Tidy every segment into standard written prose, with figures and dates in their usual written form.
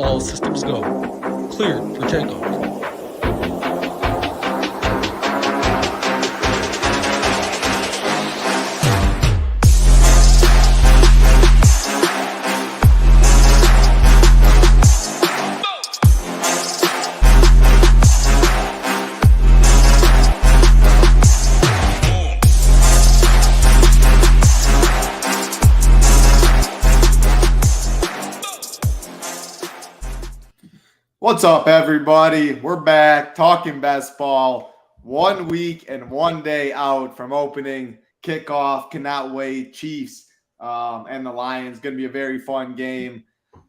All systems go. Cleared for takeoff. What's up, everybody? We're back talking best ball. 1 week and 1 day out from opening kickoff. Cannot wait. Chiefs and the Lions. Going to be a very fun game.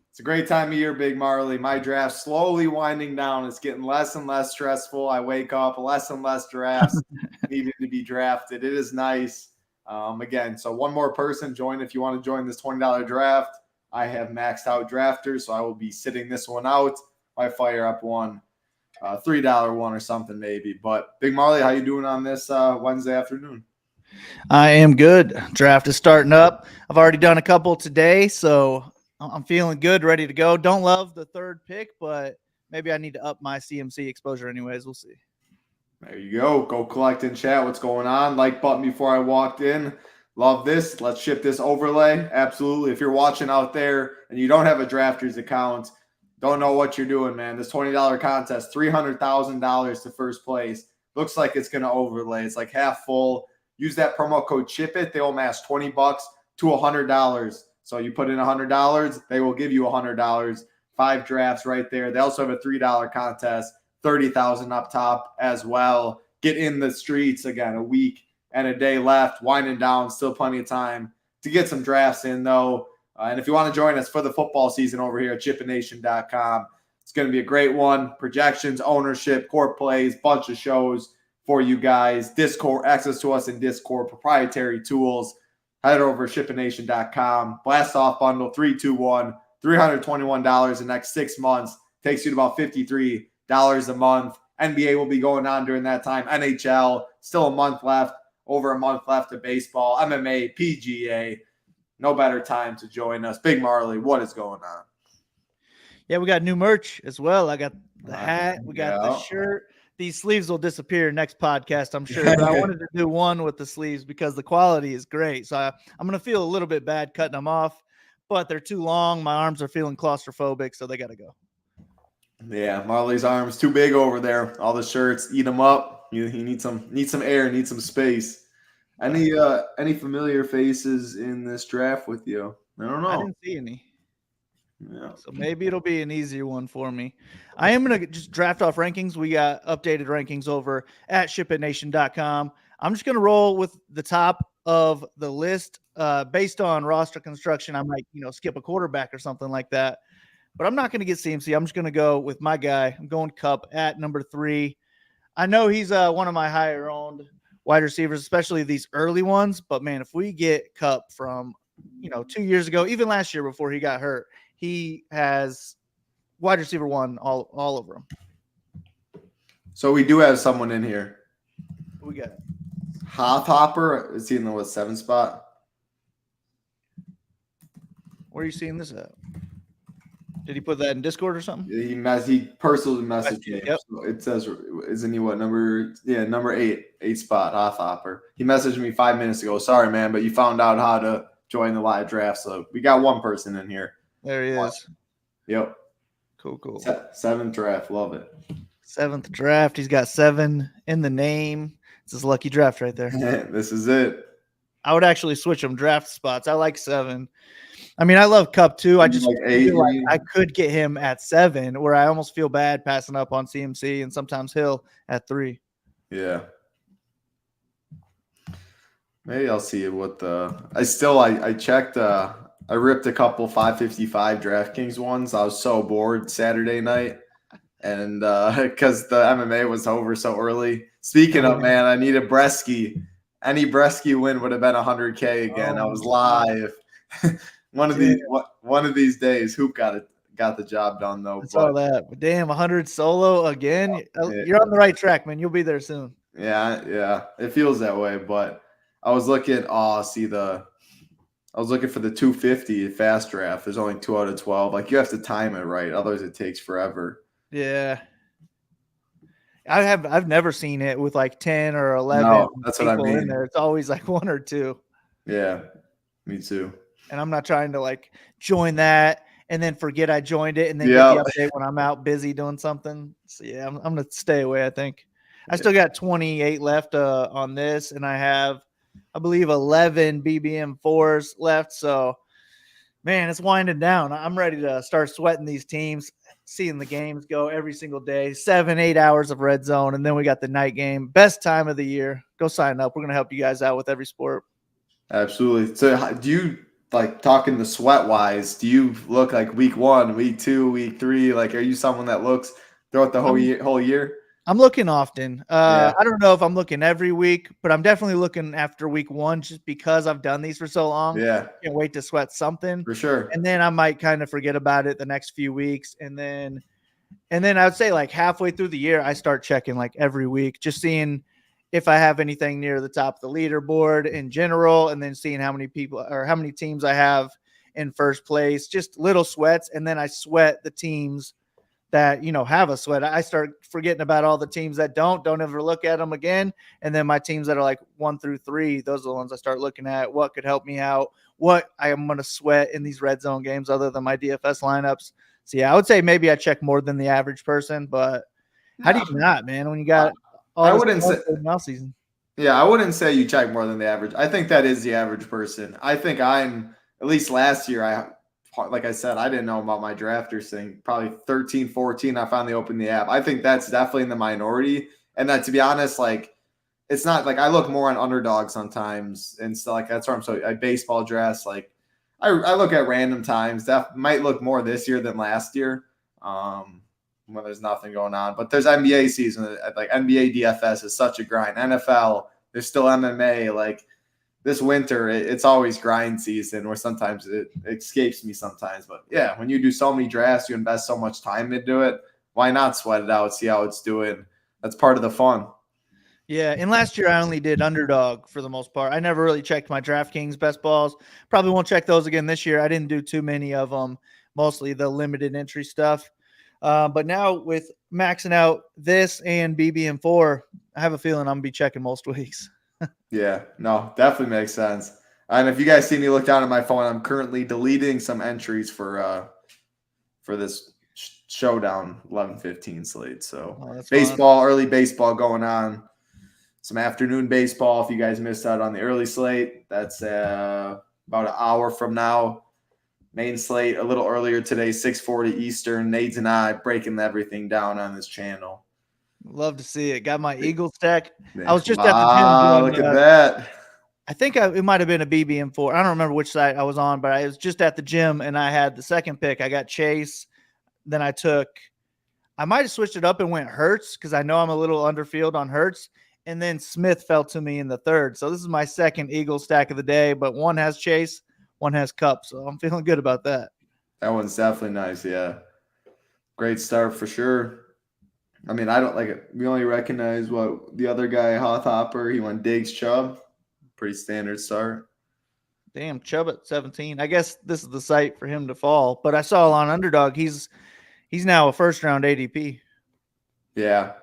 It's a great time of year, Big Marley. My draft slowly winding down. It's getting less and less stressful. I wake up, less and less drafts needing to be drafted. It is nice. Again, so one more person join if you want to join this $20 draft. I have maxed out drafters, so I will be sitting this one out. I fire up one, $3 one or something maybe. But Big Marley, how you doing on this Wednesday afternoon? I am good. Draft is starting up. I've already done a couple today, so I'm feeling good, ready to go. Don't love the third pick, but maybe I need to up my CMC exposure anyways. We'll see. There you go. Go collect and chat what's going on. Like button before I walked in. Love this. Let's ship this overlay. Absolutely. If you're watching out there and you don't have a Drafters account, don't know what you're doing, man. This $20 contest, $300,000 to first place. Looks like it's going to overlay. It's like half full. Use that promo code SHIPIT. They will match $20 to $100. So you put in $100, they will give you $100. 5 drafts right there. They also have a $3 contest, $30,000 up top as well. Get in the streets again. A week and a day left. Winding down. Still plenty of time to get some drafts in, though. And if you want to join us for the football season over here at chipitnation.com, it's going to be a great one. Projections, ownership, core plays, bunch of shows for you guys. Discord, access to us in Discord, proprietary tools. Head over to chipitnation.com. Blast off bundle 321, $321 the next 6 months. Takes you to about $53 a month. NBA will be going on during that time. NHL, still a month left. Over a month left of baseball. MMA, PGA. No better time to join us. Big Marley, what is going on? Yeah, we got new merch as well. I got the hat. We got the shirt. These sleeves will disappear next podcast, I'm sure. But I wanted to do one with the sleeves because the quality is great. So I'm going to feel a little bit bad cutting them off, but they're too long. My arms are feeling claustrophobic, so they got to go. Yeah, Marley's arms too big over there. All the shirts, eat them up. He needs some air, needs some space. Any familiar faces in this draft with you? I don't know. I didn't see any. Yeah. So maybe it'll be an easier one for me. I am going to just draft off rankings. We got updated rankings over at shipitnation.com. I'm just going to roll with the top of the list based on roster construction. I might, skip a quarterback or something like that. But I'm not going to get CMC. I'm just going to go with my guy. I'm going Cup at number 3. I know he's one of my higher owned wide receivers, especially these early ones. But, man, if we get Cup from, 2 years ago, even last year before he got hurt, he has wide receiver 1 all over him. So we do have someone in here. Who we got? Hopper. Is he in the 7th spot? Where are you seeing this at? Did he put that in Discord or something? He personally messaged me. Yep. So it says, isn't he what number? Yeah, number 8 spot, Hopper. He messaged me 5 minutes ago. Sorry, man, but you found out how to join the live draft. So we got one person in here. There he is. Yep. Cool. 7th draft. Love it. 7th draft. He's got 7 in the name. It's his lucky draft right there. This is it. I would actually switch him draft spots. I like 7. I mean, I love Cup too. I just feel like I could get him at 7, where I almost feel bad passing up on CMC and sometimes Hill at 3. Yeah. Maybe I'll see what I checked. I ripped a couple 555 DraftKings ones. I was so bored Saturday night, and because the MMA was over so early. Speaking of, man, I need a Bresky. Any Bresky win would have been $100K again. I was live. One of these days, Hoop got the job done though. I saw that. But damn, 100 solo again. You're on the right track, man. You'll be there soon. Yeah. It feels that way. But I was looking. See the I was looking for the 250 fast draft. There's only 2 out of 12. Like, you have to time it right, otherwise it takes forever. Yeah. I've never seen it with like 10 or 11 No, that's what I people in mean. there. It's always like 1 or 2. Yeah, me too. And I'm not trying to like join that and then forget I joined it and then Yeah. get the update when I'm out busy doing something. So yeah, I'm gonna stay away, I think. I still got 28 left on this, and I have, I believe, 11 BBM4s left. So man, it's winding down. I'm ready to start sweating these teams, seeing the games go every single day, 7-8 hours of red zone, and then we got the night game. Best time of the year. Go sign up. We're gonna help you guys out with every sport. Absolutely. So do you, like, talking the sweat wise, do you look like week 1, week 2, week 3? Like, are you someone that looks throughout the whole year? I'm looking often. Yeah. I don't know if I'm looking every week, but I'm definitely looking after week 1 just because I've done these for so long. Yeah, Can't wait to sweat something. for sure. And then I might kind of forget about it the next few weeks. And then I would say like halfway through the year, I start checking like every week, just seeing if I have anything near the top of the leaderboard in general, and then seeing how many people or how many teams I have in first place, just little sweats. And then I sweat the teams that, have a sweat. I start forgetting about all the teams that don't ever look at them again. And then my teams that are like 1 through 3, those are the ones I start looking at. What could help me out? What I am going to sweat in these red zone games other than my DFS lineups. So yeah, I would say maybe I check more than the average person, but how do you not, man, when you got all I this wouldn't say off season? Yeah, I wouldn't say you check more than the average. I think that is the average person. I think I'm, at least last year, like I said, I didn't know about my drafters thing. Probably 13, 14, I finally opened the app. I think that's definitely in the minority. And that, to be honest, like, it's not like I look more on Underdog sometimes and stuff like that's where I baseball drafts. Like, I look at random times. That might look more this year than last year. When there's nothing going on, but there's NBA season. Like, NBA DFS is such a grind. NFL, there's still MMA. Like, this winter, it's always grind season, where sometimes it escapes me sometimes. But yeah, when you do so many drafts, you invest so much time into it. Why not sweat it out, see how it's doing? That's part of the fun. Yeah, and last year I only did Underdog for the most part. I never really checked my DraftKings best balls. Probably won't check those again this year. I didn't do too many of them, mostly the limited entry stuff. But now with maxing out this and BBM4, I have a feeling I'm going to be checking most weeks. Yeah, no, definitely makes sense. And if you guys see me look down at my phone, I'm currently deleting some entries for this showdown 11-15 slate. So baseball, fun. Early baseball going on. Some afternoon baseball. If you guys missed out on the early slate, that's about an hour from now. Main slate a little earlier today, 6:40 Eastern. Nades and I breaking everything down on this channel. Love to see it. Got my Eagle stack. Man, I was just at the gym. Look at that. I think it might have been a BBM4. I don't remember which side I was on, but I was just at the gym and I had the second pick. I got Chase. Then I might have switched it up and went Hurts because I know I'm a little underfield on Hurts. And then Smith fell to me in the third. So this is my second Eagle stack of the day, but one has Chase, one has Cup. So I'm feeling good about that. That one's definitely nice. Yeah. Great start for sure. I mean, I don't like it. We only recognize what the other guy, Hopper, he went Diggs, Chubb. Pretty standard start. Damn, Chubb at 17. I guess this is the site for him to fall. But I saw on Underdog, he's now a first-round ADP. Yeah.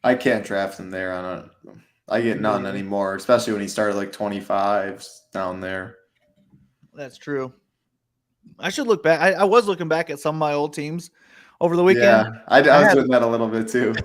I can't draft him there. I get none anymore, especially when he started like 25s down there. That's true. I should look back. I was looking back at some of my old teams over the weekend. Yeah, I was doing that a little bit too.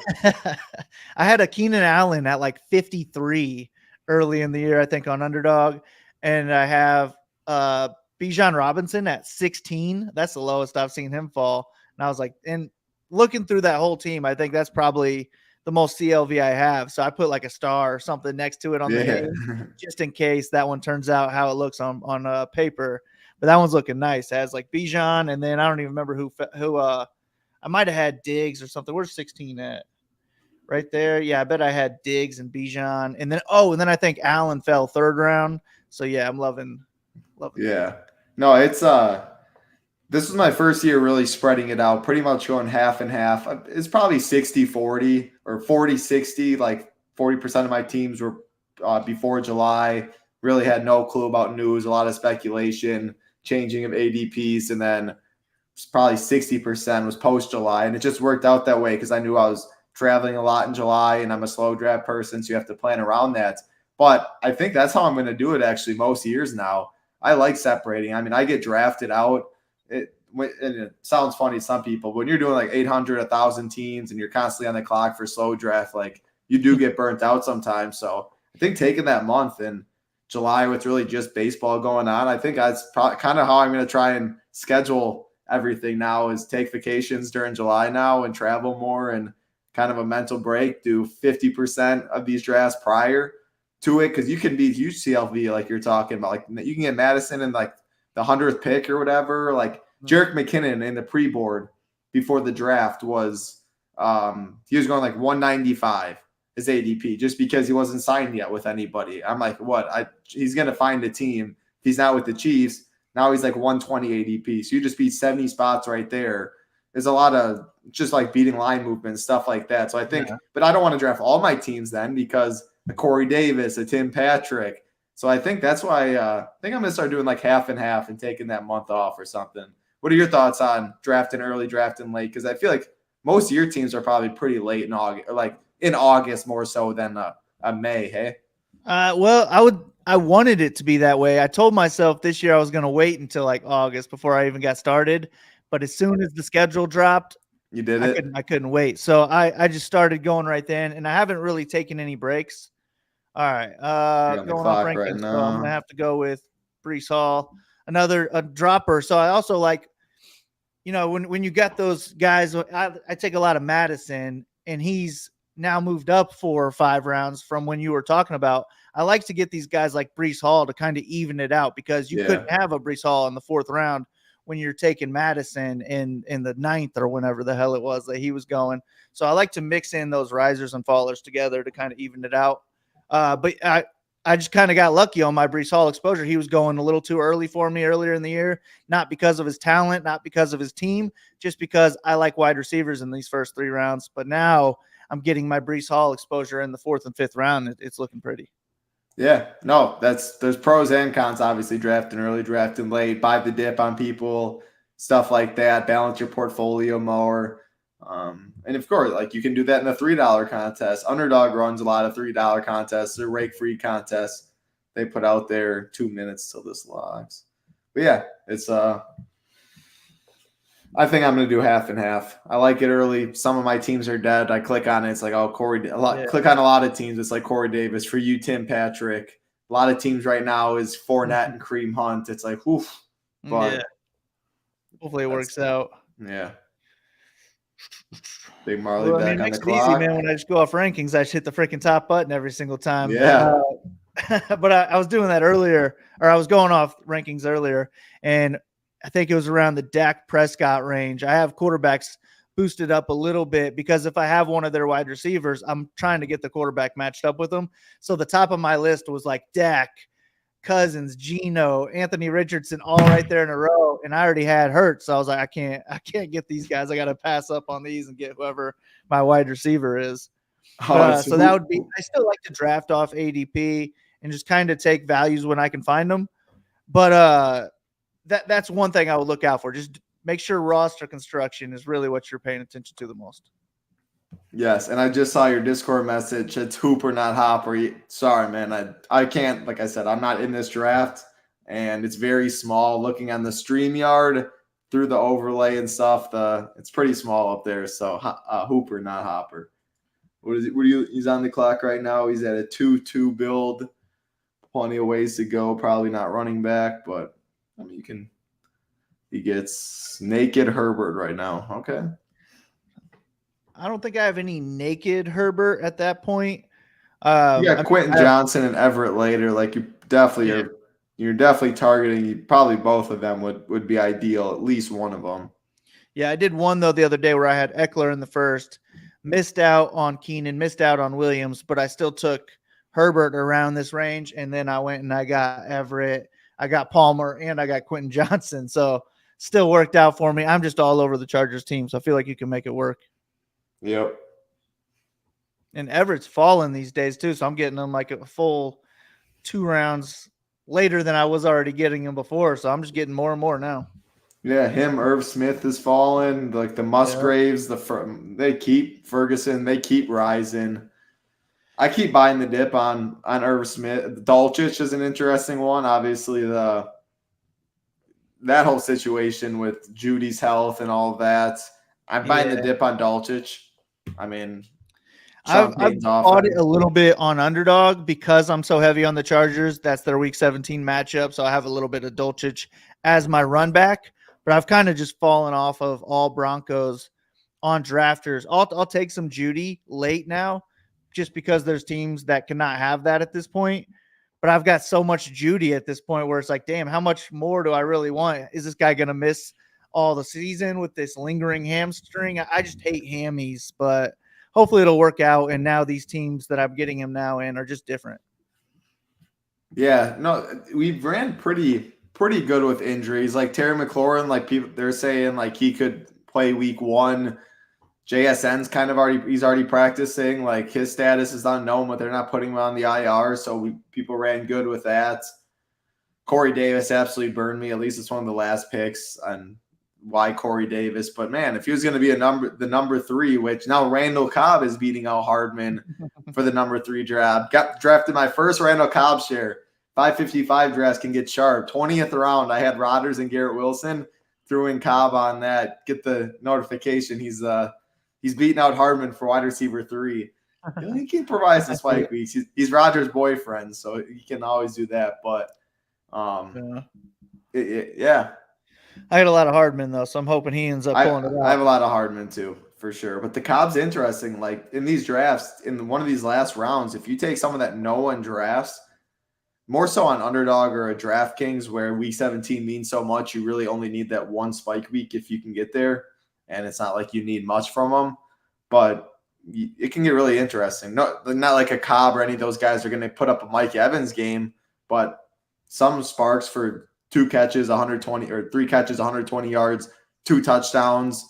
I had a Keenan Allen at like 53 early in the year, I think, on Underdog. And I have Bijan Robinson at 16. That's the lowest I've seen him fall. And I was like, and looking through that whole team, I think that's probably the most CLV I have. So I put like a star or something next to it on the name, just in case that one turns out how it looks on paper. But that one's looking nice. It has like Bijan, and then I don't even remember who I might have had Diggs or something. Where's 16 at? Right there. Yeah, I bet I had Diggs and Bijan. And then I think Allen fell third round. So yeah, I'm loving. Yeah. No, it's this was my first year really spreading it out, pretty much going half and half. It's probably 60-40 or 40-60. Like 40% of my teams were before July, really had no clue about news, a lot of speculation, changing of ADPs, and then probably 60% was post July. And it just worked out that way because I knew I was traveling a lot in July and I'm a slow draft person. So you have to plan around that. But I think that's how I'm going to do it actually most years now. I like separating. I mean, I get drafted out. And it sounds funny to some people. When you're doing like 800, 1,000 teams and you're constantly on the clock for slow draft, like you do get burnt out sometimes. So I think taking that month in July with really just baseball going on, I think that's kind of how I'm going to try and schedule everything now is take vacations during July now and travel more and kind of a mental break, do 50% of these drafts prior to it. Cause you can be huge CLV like you're talking about. Like you can get Madison in like the 100th pick or whatever. Like Jerick McKinnon in the pre-board before the draft was he was going like 195 his ADP just because he wasn't signed yet with anybody. I'm like, what? He's going to find a team. If he's not with the Chiefs, now he's like 120 ADP. So you just beat 70 spots right there. There's a lot of just like beating line movement, stuff like that. So I think, but I don't want to draft all my teams then because a Corey Davis, a Tim Patrick. So I think that's why I think I'm going to start doing like half and half and taking that month off or something. What are your thoughts on drafting early, drafting late? Because I feel like most of your teams are probably pretty late in August, or like in August more so than a May. Hey. Well, I wanted it to be that way. I told myself this year I was going to wait until like August before I even got started. But as soon as the schedule dropped, you did it. I couldn't wait. So I just started going right then, and I haven't really taken any breaks. All right. Going off rankings. Right now. So I'm going to have to go with Breece Hall, a dropper. So I also like, when you got those guys, I take a lot of Madison, and he's now moved up 4 or 5 rounds from when you were talking about. I like to get these guys like Breece Hall to kind of even it out because you couldn't have a Breece Hall in the 4th round when you're taking Madison in the 9th or whenever the hell it was that he was going. So I like to mix in those risers and fallers together to kind of even it out. But I just kind of got lucky on my Breece Hall exposure. He was going a little too early for me earlier in the year, not because of his talent, not because of his team, just because I like wide receivers in these first 3 rounds. But now I'm getting my Breece Hall exposure in the 4th and 5th round. It's looking pretty. Yeah, no, there's pros and cons, obviously, drafting early, drafting late, buy the dip on people, stuff like that, balance your portfolio more. And of course, like you can do that in a $3 contest. Underdog runs a lot of $3 contests. They're rake-free contests. They put out there 2 minutes till this logs. But yeah, it's I think I'm going to do half and half. I like it early. Some of my teams are dead. I click on it. It's like, oh, click on a lot of teams. It's like Corey Davis. For you, Tim Patrick. A lot of teams right now is Fournette and Kareem Hunt. It's like, oof. But hopefully it works out. Yeah. Big Marley back on the clock. Easy, man. When I just go off rankings, I just hit the freaking top button every single time. Yeah. But I was doing that earlier, or I was going off rankings earlier, and I think it was around the Dak Prescott range. I have quarterbacks boosted up a little bit because if I have one of their wide receivers, I'm trying to get the quarterback matched up with them. So the top of my list was like Dak, Cousins, Geno, Anthony Richardson, all right there in a row. And I already had Hurts. So I was like, I can't get these guys. I got to pass up on these and get whoever my wide receiver is. So that would be, I still like to draft off ADP and just kind of take values when I can find them. But that's one thing I would look out for. Just make sure roster construction is really what you're paying attention to the most. Yes, and I just saw your Discord message. It's Hooper, not Hopper. Sorry, man. I can't, like I said, I'm not in this draft, and it's very small. Looking on the StreamYard through the overlay and stuff, it's pretty small up there. So Hooper, not Hopper. He's on the clock right now. He's at a 2-2 build. Plenty of ways to go. Probably not running back, but I mean, he gets naked Herbert right now. Okay. I don't think I have any naked Herbert at that point. Quentin Johnson and Everett later. Like you're definitely targeting. Probably both of them would be ideal. At least one of them. Yeah, I did one though the other day where I had Eckler in the first, missed out on Keenan, missed out on Williams, but I still took Herbert around this range, and then I went and I got Everett, I got Palmer, and I got Quentin Johnson. So still worked out for me. I'm just all over the Chargers team, so I feel like you can make it work. Yep. And Everett's falling these days too, so I'm getting them like a full 2 rounds later than I was already getting him before. So I'm just getting more and more now. Yeah, him, Irv Smith is falling. Like the Musgraves, they keep Ferguson, they keep rising. I keep buying the dip on Irv Smith. Dolchich is an interesting one. Obviously, that whole situation with Judy's health and all of that. I'm buying the dip on Dolchich. I mean, I've bought it a little bit on Underdog because I'm so heavy on the Chargers. That's their Week 17 matchup, so I have a little bit of Dolchich as my run back. But I've kind of just fallen off of all Broncos on drafters. I'll take some Judy late now, just because there's teams that cannot have that at this point. But I've got so much Judy at this point where it's like, damn, how much more do I really want? Is this guy going to miss all the season with this lingering hamstring? I just hate hammies, but hopefully it'll work out. And now these teams that I'm getting him now in are just different. Yeah, no, we ran pretty good with injuries. Like Terry McLaurin, like people, they're saying like he could play week 1. JSN's he's already practicing. Like his status is unknown, but they're not putting him on the IR. So people ran good with that. Corey Davis absolutely burned me. At least it's one of the last picks on why Corey Davis. But man, if he was going to be the number 3, which now Randall Cobb is beating out Hardman for the number 3 draft. Got drafted my first Randall Cobb share. 555 drafts can get sharp. 20th round, I had Rodgers and Garrett Wilson. Threw in Cobb on that. Get the notification. He's beating out Hardman for wide receiver 3. He can provide some spike weeks. He's Rodgers' boyfriend, so he can always do that. But yeah. I had a lot of Hardman though, so I'm hoping he ends up pulling it out. I have a lot of Hardman too, for sure. But the Cobb's interesting. Like in these drafts, in one of these last rounds, if you take someone that no one drafts, more so on Underdog or a DraftKings where week 17 means so much, you really only need that one spike week if you can get there. And it's not like you need much from them. But it can get really interesting. Not like a Cobb or any of those guys are going to put up a Mike Evans game, but some sparks for 2 catches, 120 or 3 catches, 120 yards, 2 touchdowns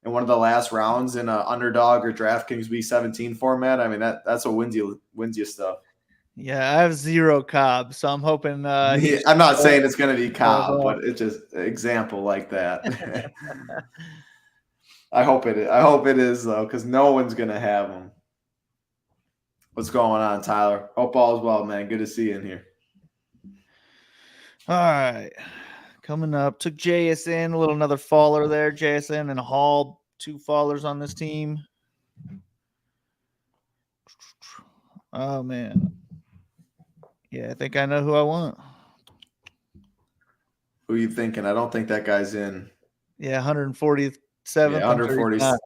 in one of the last rounds in a Underdog or DraftKings week 17 format. I mean, that's what wins you stuff. Yeah, I have 0 Cobb, so I'm hoping. I'm not saying it's going to be Cobb, but it's just an example like that. I hope it is though, because no one's going to have him. What's going on, Tyler? Hope all is well, man. Good to see you in here. All right, coming up, took JSN, another faller there. JSN and Hall, 2 fallers on this team. Oh man. Yeah, I think I know who I want. Who are you thinking? I don't think that guy's in. Yeah, 147th. Yeah, 140. I'm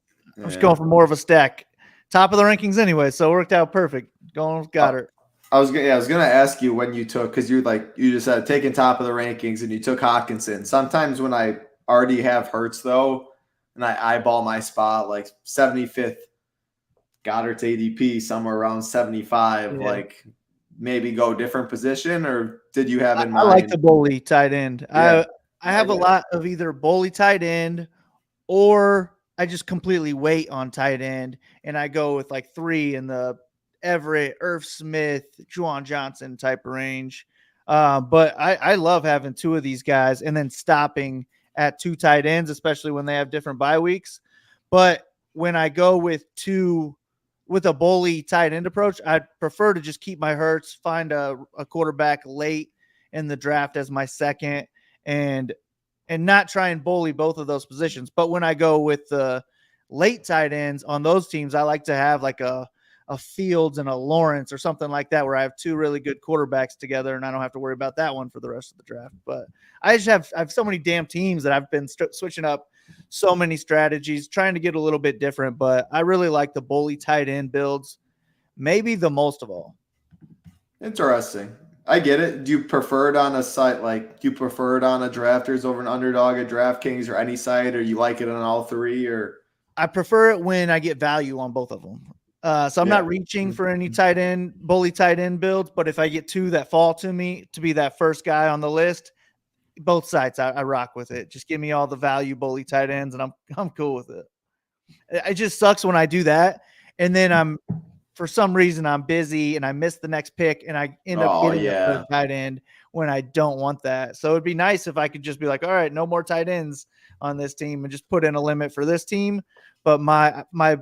just going for more of a stack. Top of the rankings anyway, so it worked out perfect. Going with Goddard. I was gonna ask you when you took, because you just had taken top of the rankings and you took Hawkinson. Sometimes when I already have Hurts though, and I eyeball my spot like 75th, Goddard's ADP somewhere around 75, like maybe go different position, or did you have in mind? I like the bully tight end. Yeah. I have a lot of either bully tight end, or I just completely wait on tight end and I go with like 3 in the Everett, Irv Smith, Juwan Johnson type of range. But I love having 2 of these guys and then stopping at 2 tight ends, especially when they have different bye weeks. But when I go with a bully tight end approach, I'd prefer to just keep my Hurts, find a quarterback late in the draft as my second, and not try and bully both of those positions. But when I go with the late tight ends on those teams, I like to have like a Fields and a Lawrence or something like that, where I have 2 really good quarterbacks together and I don't have to worry about that one for the rest of the draft. But I have so many damn teams that I've been switching up so many strategies, trying to get a little bit different, but I really like the bully tight end builds, maybe the most of all. Interesting. I get it. Do you prefer it on a site do you prefer it on a Drafters over an Underdog at DraftKings or any site, or you like it on all 3? Or I prefer it when I get value on both of them. So I'm not reaching for any bully tight end builds, but if I get 2 that fall to me to be that first guy on the list, both sites I rock with it. Just give me all the value bully tight ends and I'm cool with it. It just sucks when I do that and then I'm for some reason I'm busy and I miss the next pick and I end up getting a third tight end when I don't want that. So it'd be nice if I could just be like, all right, no more tight ends on this team and just put in a limit for this team. But my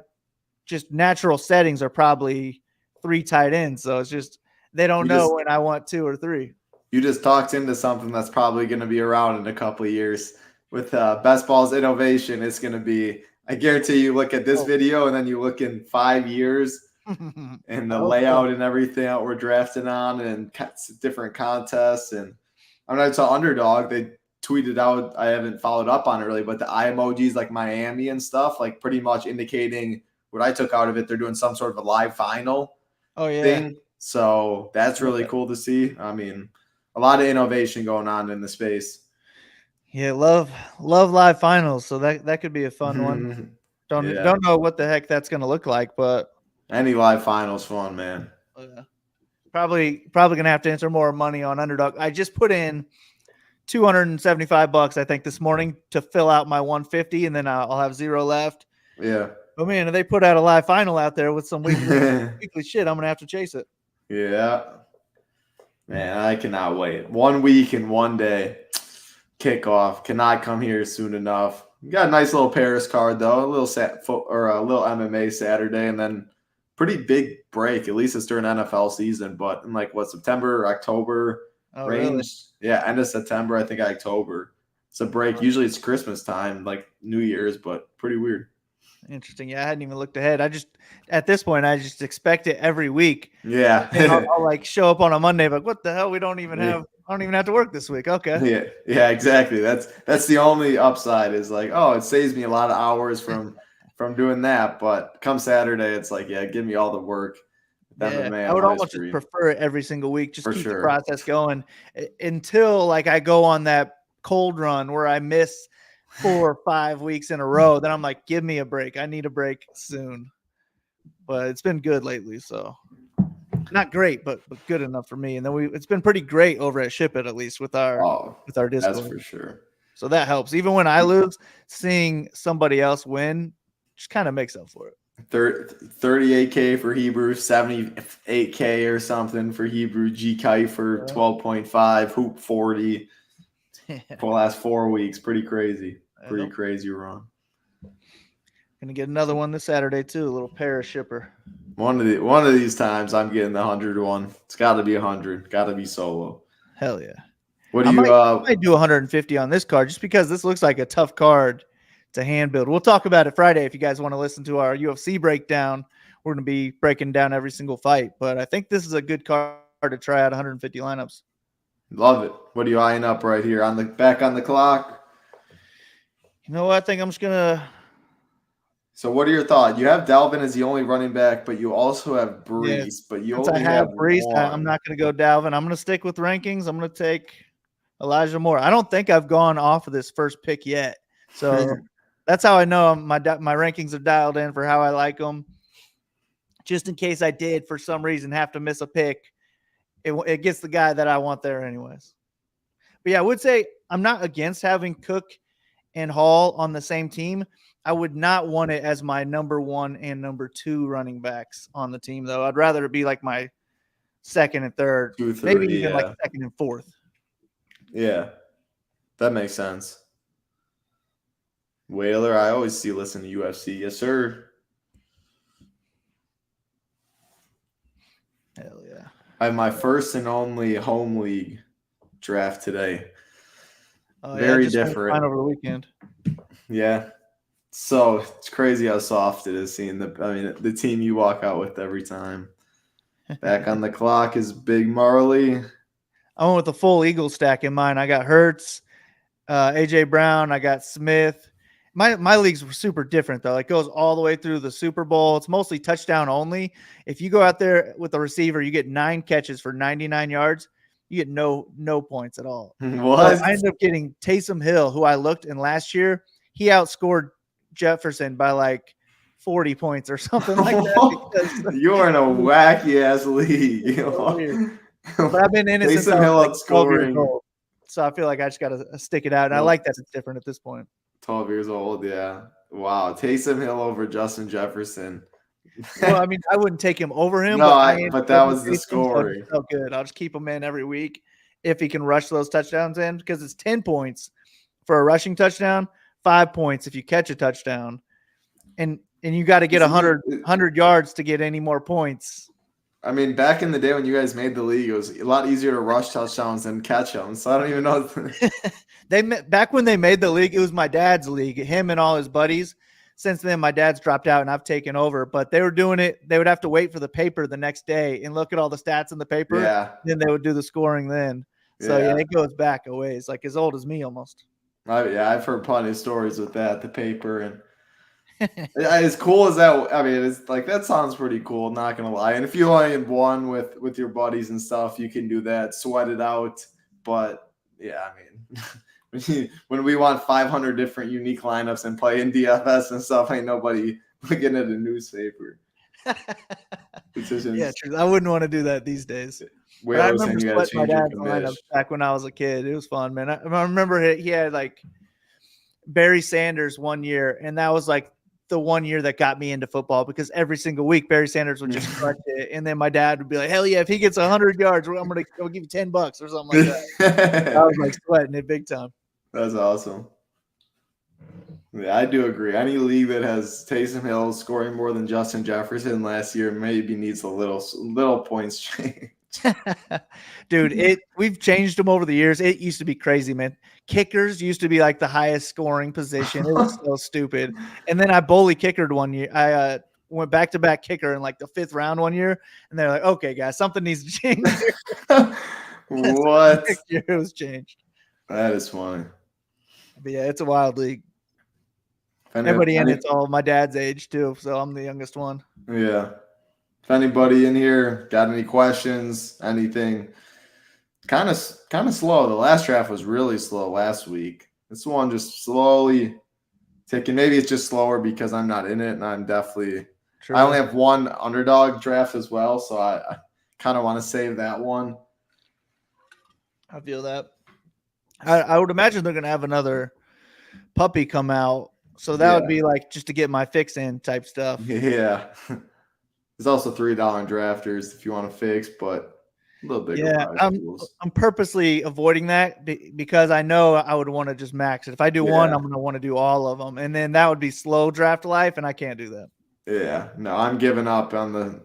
just natural settings are probably 3 tight ends. So it's just they don't know when I want 2 or 3. You just talked into something that's probably going to be around in a couple of years. With Best Ball's innovation, it's going to be, I guarantee you look at this video and then you look in 5 years and the layout and everything that we're drafting on and different contests. And I mean, I saw Underdog, they tweeted out, I haven't followed up on it really, but the eye emojis like Miami and stuff, like pretty much indicating what I took out of it. They're doing some sort of a live final thing. So that's really cool to see. I mean, a lot of innovation going on in the space. Yeah, love live finals. So that could be a fun one. Don't know what the heck that's going to look like, but any live finals fun, man. Probably going to have to enter more money on Underdog. I just put in $275, I think, this morning to fill out my 150, and then I'll have 0 left. Yeah. But man, if they put out a live final out there with some weekly shit, I'm going to have to chase it. Yeah. Man, I cannot wait. 1 week and 1 day kickoff cannot come here soon enough. You got a nice little Paris card though, a little a little MMA Saturday, and then pretty big break. At least it's during NFL season, but in like September, October range. Really? Yeah, end of September, I think October. It's a break. Usually it's Christmas time, like New Year's, but pretty weird. Interesting. Yeah, I hadn't even looked ahead. At this point, I just expect it every week. Yeah. I'll like show up on a Monday, but what the hell? I don't even have to work this week. Okay. Yeah, exactly. That's the only upside is like, oh, it saves me a lot of hours from doing that. But come Saturday, it's like, yeah, give me all the work. I would almost just prefer it every single week. Just keep the process going until like I go on that cold run where I miss 4 or 5 weeks in a row. Then I'm like, give me a break. I need a break soon. But it's been good lately, so not great, but good enough for me. And then it's been pretty great over at SHIPIT, at least with our Discord. That's for sure. So that helps. Even when I lose, seeing somebody else win just kind of makes up for it. 38K for Hebrew, 78K or something for Hebrew, G Kite for 12.5, Hoop 40 for the last 4 weeks. Pretty crazy. Pretty crazy run. Gonna get another one this Saturday too, a little Paris shipper. One of these times I'm getting the 100 one. It's gotta be 100, gotta be solo. Hell yeah. What do I might do 150 on this card just because this looks like a tough card to hand build. We'll talk about it Friday if you guys want to listen to our UFC breakdown. We're going to be breaking down every single fight, but I think this is a good card to try out 150 lineups. Love it. What are you eyeing up right here back on the clock? You know what? I think I'm just going to. So what are your thoughts? You have Dalvin as the only running back, but you also have Breeze, but you only have Breeze. one. I'm not going to go Dalvin. I'm going to stick with rankings. I'm going to take Elijah Moore. I don't think I've gone off of this first pick yet. So that's how I know my rankings are dialed in for how I like them. Just in case I did, for some reason, have to miss a pick, it gets the guy that I want there anyways. But yeah, I would say I'm not against having Cook and Hall on the same team. I would not want it as my number 1 and number 2 running backs on the team, though. I'd rather it be like my second and third, maybe even like second and fourth. Yeah, that makes sense. Whaler, I always see listen to UFC. Yes, sir. Hell yeah. I have my first and only home league draft today. Very different. Over the weekend. Yeah. So it's crazy how soft it is seeing the team you walk out with every time. Back on the clock is Big Marley. I went with the full Eagle stack in mine. I got Hurts, AJ Brown. I got Smith. My leagues were super different though. It goes all the way through the Super Bowl. It's mostly touchdown only. If you go out there with a receiver, you get 9 catches for 99 yards. You get no points at all. What? So I ended up getting Taysom Hill, who I looked in last year. He outscored Jefferson by like 40 points or something like that. You're in a wacky ass league. But I've been in it since I was like 12 years old. So I feel like I just got to stick it out. And I like that it's different at this point. 12 years old, yeah. Wow. Taysom Hill over Justin Jefferson. Well, I mean, I wouldn't take him over him, No, but that was the scoring. So good. I'll just keep him in every week if he can rush those touchdowns in, because it's 10 points for a rushing touchdown, 5 points if you catch a touchdown, and you got to get 100 yards to get any more points. I mean, back in the day when you guys made the league, it was a lot easier to rush touchdowns than catch them. So I don't even know. Back when they made the league, it was my dad's league, him and all his buddies. Since then, my dad's dropped out and I've taken over. But they were doing it. They would have to wait for the paper the next day and look at all the stats in the paper. Yeah. Then they would do the scoring then. So, yeah, it goes back a ways, like as old as me almost. I've heard plenty of stories with that, the paper. And as cool as that, I mean, it's like that sounds pretty cool, not going to lie. And if you only won with your buddies and stuff, you can do that, sweat it out. But, yeah, I mean, when we want 500 different unique lineups and play in DFS and stuff, ain't nobody looking at a newspaper. Yeah, true. I wouldn't want to do that these days. But I remember sweating my dad's lineups back when I was a kid. It was fun, man. I remember he had like Barry Sanders one year, and that was like the one year that got me into football, because every single week Barry Sanders would just crush it, and then my dad would be like, "Hell yeah, if he gets 100 yards, I'll give you $10 or something like that." I was like sweating it big time. That's awesome. Yeah, I do agree. Any league that has Taysom Hill scoring more than Justin Jefferson last year maybe needs a little points change. Dude, we've changed them over the years. It used to be crazy, man. Kickers used to be like the highest scoring position. It was so stupid. And then I bully kickered one year. I went back-to-back kicker in like the 5th round one year, and they're like, "Okay, guys, something needs to change." What? It was changed. That is funny. But yeah, it's a wild league. Everybody in it's all my dad's age too, so I'm the youngest one. Yeah. If anybody in here got any questions, anything, kind of slow. The last draft was really slow last week. This one just slowly ticking. Maybe it's just slower because I'm not in it, and I'm definitely. True. I only have one underdog draft as well, so I kind of want to save that one. I feel that. I would imagine they're going to have another puppy come out, so that would be like just to get my fix in type stuff. Yeah. There's also $3 drafters if you want to fix, but a little bigger. Yeah, I'm purposely avoiding that because I know I would want to just max it. If I do one, I'm going to want to do all of them, and then that would be slow draft life, and I can't do that. Yeah, no, I'm giving up on the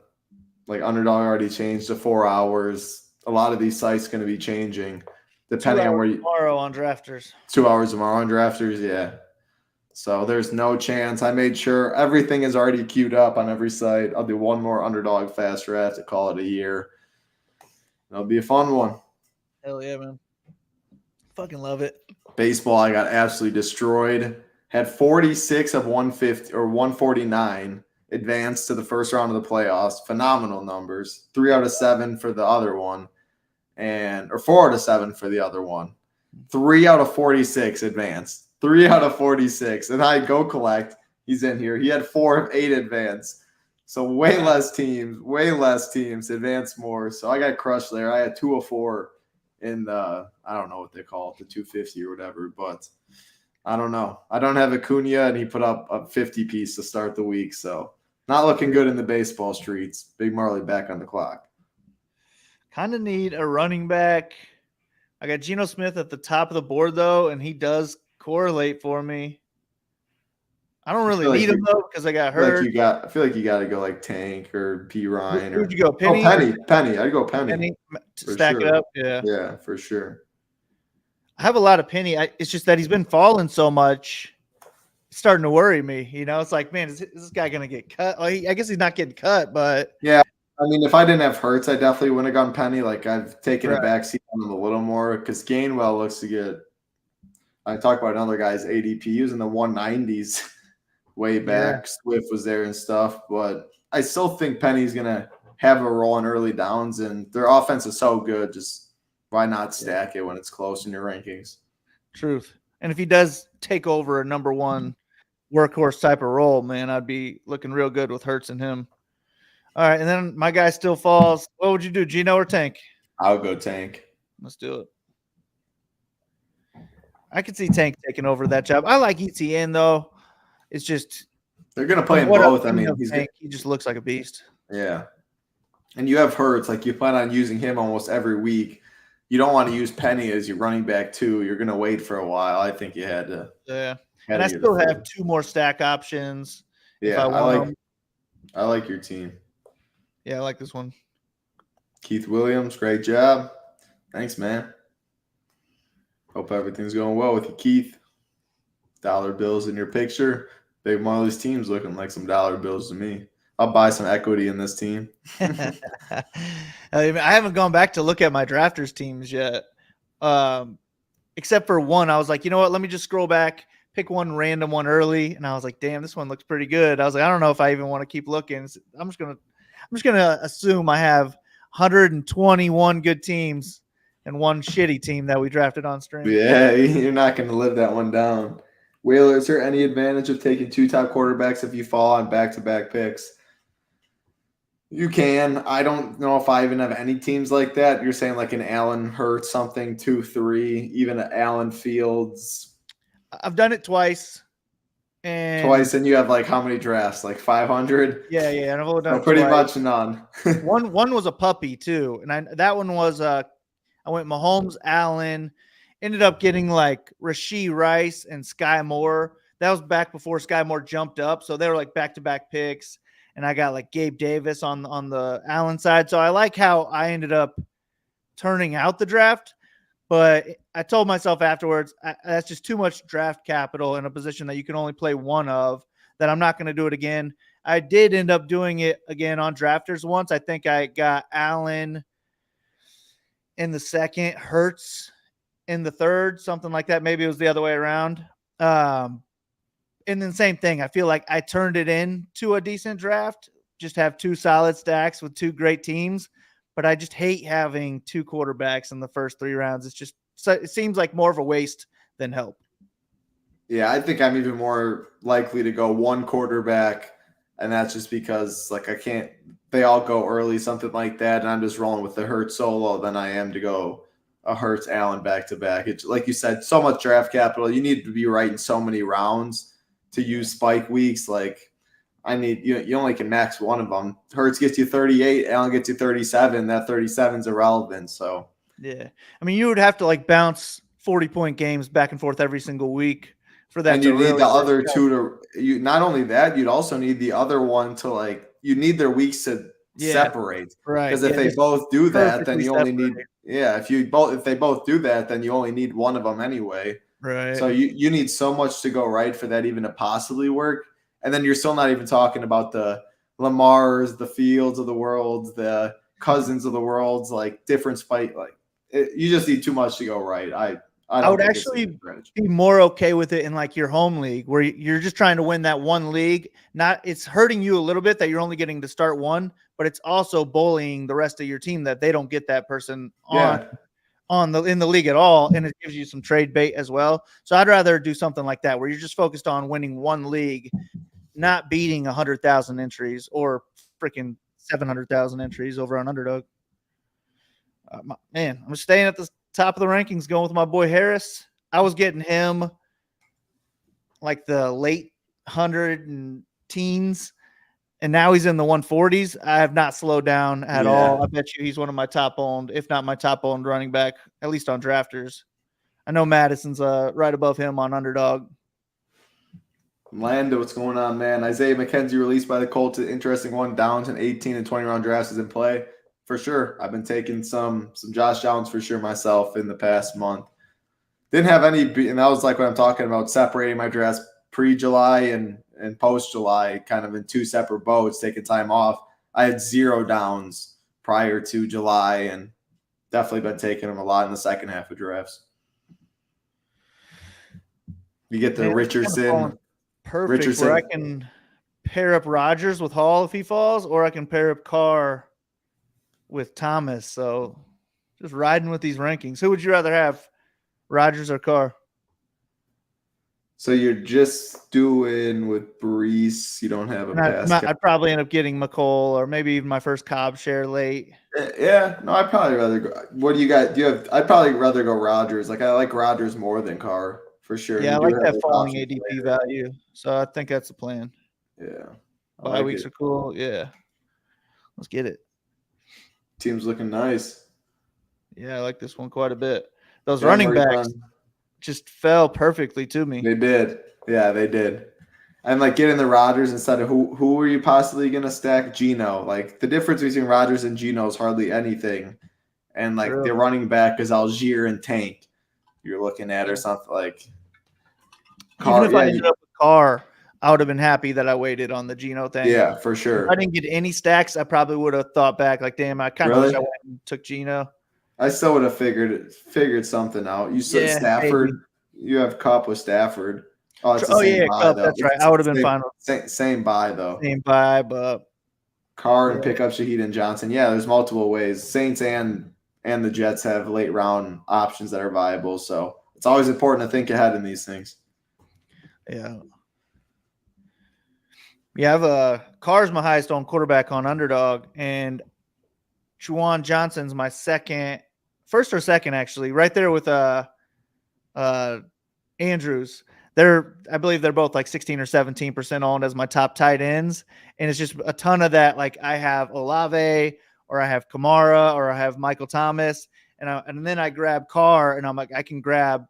Underdog already changed to 4 hours. A lot of these sites going to be changing depending on where you tomorrow on drafters. 2 hours tomorrow on drafters, yeah. So there's no chance. I made sure everything is already queued up on every site. I'll do one more Underdog fast draft to call it a year. It'll be a fun one. Hell yeah, man. Fucking love it. Baseball, I got absolutely destroyed. Had 46 of 150 or 149 advanced to the first round of the playoffs. Phenomenal numbers. 3 out of 7 for the other one. Or 4 out of 7 for the other one. 3 out of 46 advanced. 3 out of 46. And I go collect. He's in here. He had 4 of 8 advance. So way less teams advance more. So I got crushed there. I had 2 of 4 in the, I don't know what they call it, the 250 or whatever, but I don't know. I don't have Acuna, and he put up a 50 piece to start the week. So not looking good in the baseball streets. Big Marley back on the clock. Kind of need a running back. I got Geno Smith at the top of the board, though, and he does correlate for me. I don't really need him, though, because I got hurt. I feel like you got to go like Tank or P. Ryan. Who'd you go, Penny? Oh, Penny. I'd go Penny. Stack it up, yeah. Yeah, for sure. I have a lot of Penny. It's just that he's been falling so much. It's starting to worry me. You know, it's like, man, is this guy going to get cut? Well, I guess he's not getting cut, but. Yeah. I mean, if I didn't have Hurts, I definitely wouldn't have gone Penny. Like, I've taken a backseat on him a little more because Gainwell looks to get. I talked about another guy's ADP. He was in the 190s way back. Yeah. Swift was there and stuff. But I still think Penny's going to have a role in early downs, and their offense is so good. Just why not stack it when it's close in your rankings? Truth. And if he does take over a number one workhorse type of role, man, I'd be looking real good with Hurts and him. All right, and then my guy still falls. What would you do, Geno or Tank? I'll go Tank. Let's do it. I could see Tank taking over that job. I like ETN, though. It's just They're going to play in What both. I've I seen mean, of Tank, he just looks like a beast. yeah. And you have Hurts. Like, you plan on using him almost every week. You don't want to use Penny as your running back, too. You're going to wait for a while. I think you had to. Yeah. And I still have 2 more stack options. Yeah, if I want them. I like your team. Yeah, I like this one. Keith Williams, great job. Thanks, man. Hope everything's going well with you, Keith. Dollar bills in your picture. Big Marley's team's looking like some dollar bills to me. I'll buy some equity in this team. I haven't gone back to look at my drafters teams yet. Except for one. I was like, you know what? Let me just scroll back, pick one random one early. And I was like, damn, this one looks pretty good. I was like, I don't know if I even want to keep looking. I'm just gonna assume I have 121 good teams and one shitty team that we drafted on stream. Yeah, you're not going to live that one down. Whaler, is there any advantage of taking 2 top quarterbacks if you fall on back-to-back picks? You can. I don't know if I even have any teams like that. You're saying like an Allen Hurts something, 2-3, even an Allen Fields. I've done it twice. And you have like how many drafts? Like 500? Yeah, and I've only done pretty much none. one was a puppy too, and that one was I went Mahomes, Allen, ended up getting like Rashee Rice and Sky Moore. That was back before Sky Moore jumped up, so they were like back-to-back picks. And I got like Gabe Davis on the Allen side, so I like how I ended up turning out the draft. But I told myself afterwards, that's just too much draft capital in a position that you can only play one of, that I'm not going to do it again. I did end up doing it again on drafters once. I think I got Allen in the second, Hurts in the third, something like that. Maybe it was the other way around. And then same thing. I feel like I turned it into a decent draft, just have 2 solid stacks with 2 great teams. But I just hate having 2 quarterbacks in the first 3 rounds. It seems like more of a waste than help. Yeah, I think I'm even more likely to go 1 quarterback, and that's just because like they all go early, something like that, and I'm just rolling with the Hurts solo than I am to go a Hurts Allen back-to-back. It's like you said, so much draft capital. You need to be right in so many rounds to use spike weeks. Like, you only can max one of them. Hurts gets you 38, Allen gets you 37. That 37 is irrelevant. So yeah, I mean, you would have to like bounce 40-point games back and forth every single week for that. And you need the other 2 to you. Not only that, you'd also need the other one to like. You need their weeks to separate, right? Because if they both do that, then you only need. Yeah, if they both do that, then you only need one of them anyway. Right. So you need so much to go right for that even to possibly work. And then you're still not even talking about the Lamars, the Fields of the world, the Cousins of the worlds, like different spike. Like you just need too much to go right. I would actually be more okay with it in like your home league where you're just trying to win that one league. It's hurting you a little bit that you're only getting to start one, but it's also bullying the rest of your team that they don't get that person in the league at all, and it gives you some trade bait as well. So I'd rather do something like that where you're just focused on winning one league, not beating 100,000 entries or freaking 700,000 entries over on Underdog. Man, I'm staying at the top of the rankings, going with my boy Harris. I was getting him like the late 100 and teens, and now he's in the 140s. I have not slowed down at all. I bet you he's one of my top owned, if not my top owned running back, at least on drafters. I know Madison's right above him on Underdog. Lando, what's going on, man? Isaiah McKenzie released by the Colts. Interesting one. Downs in 18 and 20 round drafts is in play for sure. I've been taking some Josh Downs for sure myself in the past month. Didn't have any, and that was like what I'm talking about, separating my drafts pre-July and post-July, kind of in 2 separate boats, taking time off. I had 0 downs prior to July, and definitely been taking them a lot in the second half of drafts. You get the Richardson. Perfect, where I can pair up Rodgers with Hall if he falls, or I can pair up Carr with Thomas. So just riding with these rankings. Who would you rather have, Rodgers or Carr? So you're just doing with Brees. You don't have a pass. I'd probably end up getting McColl or maybe even my first Cobb share late. Yeah, no, I'd probably rather go. What do you got? I'd probably rather go Rodgers. Like I like Rodgers more than Carr for sure. Yeah, I like that falling ADP value. So I think that's the plan. Yeah. Bye weeks are cool. Yeah. Let's get it. Team's looking nice. Yeah, I like this one quite a bit. Those Yeah, running backs just fell perfectly to me. They did. Yeah, they did. And like getting the Rodgers instead of who are you possibly gonna stack? Geno. Like the difference between Rodgers and Geno is hardly anything. And like True. the running back is Algier and Tank. You're looking at or something like. Even if I ended up with Carr, I would have been happy that I waited on the Geno thing. Yeah, for sure. If I didn't get any stacks, I probably would have thought back like, damn, I kind of wish I went and took Geno. I still would have figured something out. You said Stafford. Maybe. You have Cup with Stafford. Oh, it's the same buy, Cup. Though. That's right. I would have been fine with same buy though. Same buy, but Carr and pick up Shaheed and Johnson. Yeah, there's multiple ways. Saints and the Jets have late round options that are viable. So it's always important to think ahead in these things. Yeah. Yeah, I have Carr's my highest owned quarterback on Underdog, and Juwan Johnson's my first or second actually, right there with Andrews. I believe they're both like 16 or 17% owned as my top tight ends, and it's just a ton of that. Like I have Olave, or I have Kamara, or I have Michael Thomas, and then I grab Carr, and I'm like I can grab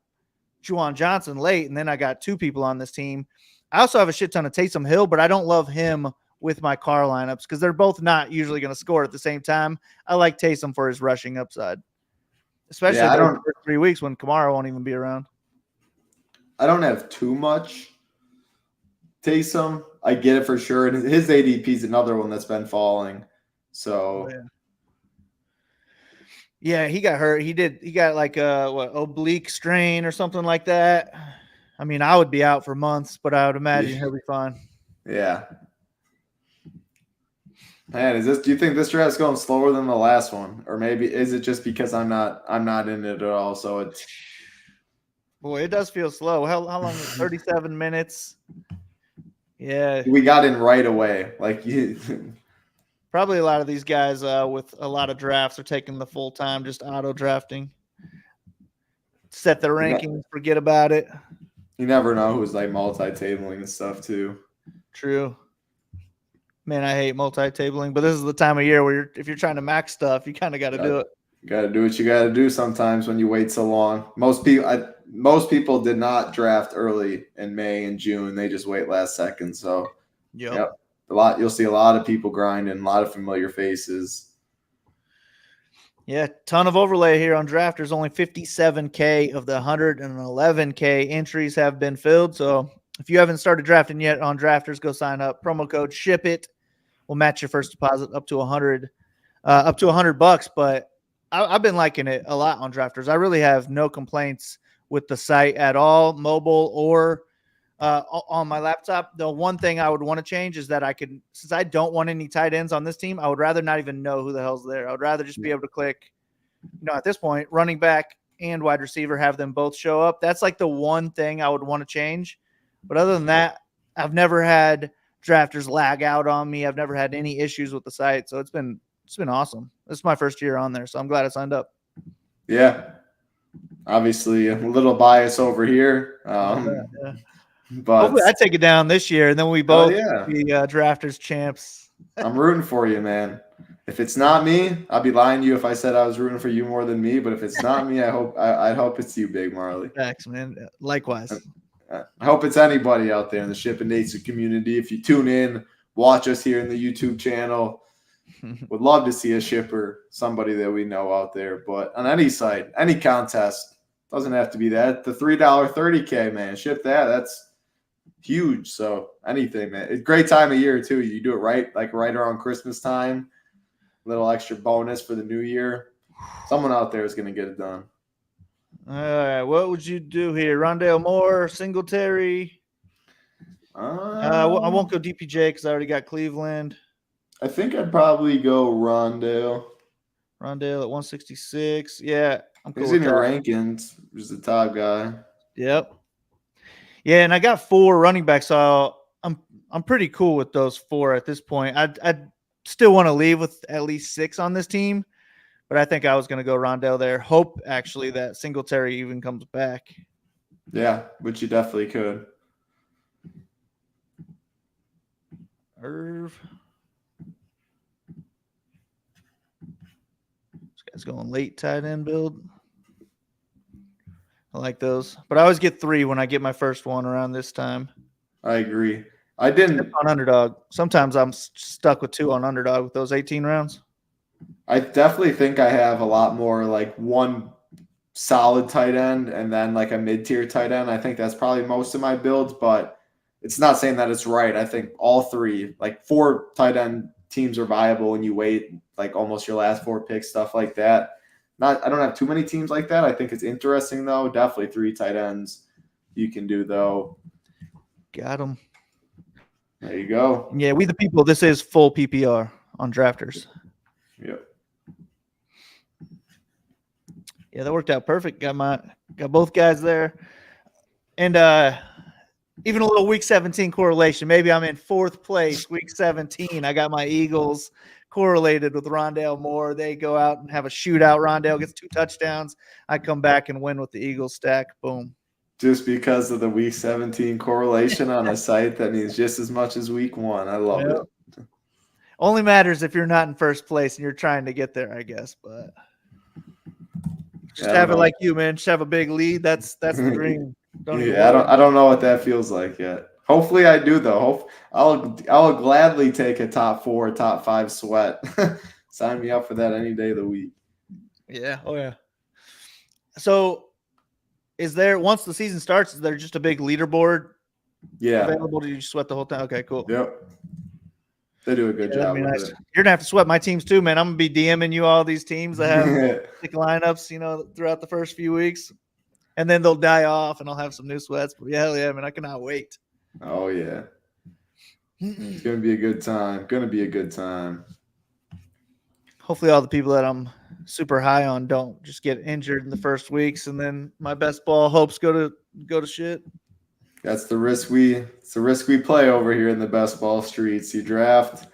Juwan Johnson late, and then I got two people on this team. I also have a shit ton of Taysom Hill, but I don't love him with my Carr lineups because they're both not usually going to score at the same time. I like Taysom for his rushing upside, especially the first 3 weeks when Kamara won't even be around. I don't have too much Taysom. I get it for sure. And his ADP is another one that's been falling. So, yeah, he got hurt. He got like a oblique strain or something like that. I mean, I would be out for months, but I would imagine he'll be fine. Yeah. Man, do you think this draft's going slower than the last one? Or maybe is it just because I'm not in it at all? So it's boy, it does feel slow. How long is 37 minutes? Yeah. We got in right away. Like probably a lot of these guys with a lot of drafts are taking the full time, just auto drafting. Set the rankings, forget about it. You never know who's like multi-tabling and stuff too. True. Man, I hate multi-tabling, but this is the time of year where if you're trying to max stuff, you kind of got to do it. You got to do what you got to do sometimes when you wait so long. Most people did not draft early in May and June. They just wait last second. So, yep. You'll see a lot of people grinding, a lot of familiar faces. Yeah, ton of overlay here on Drafters. Only 57K of the 111K entries have been filled. So if you haven't started drafting yet on Drafters, go sign up. Promo code SHIPIT will match your first deposit up to $100. But I've been liking it a lot on Drafters. I really have no complaints with the site at all, mobile or on my laptop. The one thing I would want to change is that since I don't want any tight ends on this team, I would rather not even know who the hell's there. I would rather just be able to click, at this point, running back and wide receiver, have them both show up. That's like the one thing I would want to change. But other than that, I've never had drafters lag out on me. I've never had any issues with the site. So it's been awesome. This is my first year on there, so I'm glad I signed up. Yeah. Obviously a little bias over here. But hopefully I take it down this year, and then we both be drafters champs. I'm rooting for you, man. If it's not me, I'll be lying to you if I said I was rooting for you more than me. But if it's not me, I hope it's you, Big Marley. Thanks, man. Likewise. I hope it's anybody out there in the Ship and Nation community. If you tune in, watch us here in the YouTube channel. Would love to see a shipper, somebody that we know out there. But on any site, any contest, doesn't have to be that. The $3 30K, man, ship that. That's huge. So anything, man. It's a great time of year too. You do it right around Christmas time. Little extra bonus for the new year. Someone out there is going to get it done. All right, what would you do here? Rondale Moore, Singletary. I won't go DPJ because I already got Cleveland. I think I'd probably go Rondale. Rondale at 166. Yeah, I'm cool. He's in your rankings. He's the top guy. Yep. Yeah, and I got 4 running backs, so I'm pretty cool with those 4 at this point. I'd still want to leave with at least 6 on this team, but I think I was going to go Rondale there. Hope actually that Singletary even comes back. Yeah, which you definitely could. Irv. This guy's going late tight end build. I like those. But I always get 3 when I get my first one around this time. I agree. I didn't on Underdog. Sometimes I'm stuck with 2 on Underdog with those 18 rounds. I definitely think I have a lot more like one solid tight end and then like a mid-tier tight end. I think that's probably most of my builds, but it's not saying that it's right. I think all 3, like 4 tight end teams are viable when you wait like almost your last 4 picks, stuff like that. I don't have too many teams like that. I think it's interesting though. Definitely 3 tight ends you can do though. Got him. There you go. Yeah, we the people. This is full PPR on drafters. Yep. Yeah, that worked out perfect. Got both guys there. And even a little week 17 correlation. Maybe I'm in 4th place, week 17. I got my Eagles correlated with Rondale Moore. They go out and have a shootout. Rondale gets 2 touchdowns. I come back and win with the Eagles stack. Boom. Just because of the week 17 correlation on a site that means just as much as week 1. I love it. Only matters if you're not in 1st place and you're trying to get there, I guess. But just have it like you, man. Just have a big lead. That's the dream. I don't know what that feels like yet. Hopefully I do though. I'll gladly take a top 4, top 5 sweat. Sign me up for that any day of the week. Yeah. Oh yeah. So is there, once the season starts, is there just a big leaderboard available to you sweat the whole time? Okay, cool. Yep. They do a good job with it. You're gonna have to sweat my teams too, man. I'm gonna be DMing you all these teams that have thick lineups, throughout the first few weeks, and then they'll die off, and I'll have some new sweats. But hell yeah, man, I cannot wait. Oh yeah, it's gonna be a good time. Hopefully, all the people that I'm super high on don't just get injured in the first weeks, and then my best ball hopes go to shit. That's the risk we play over here in the best ball streets. You draft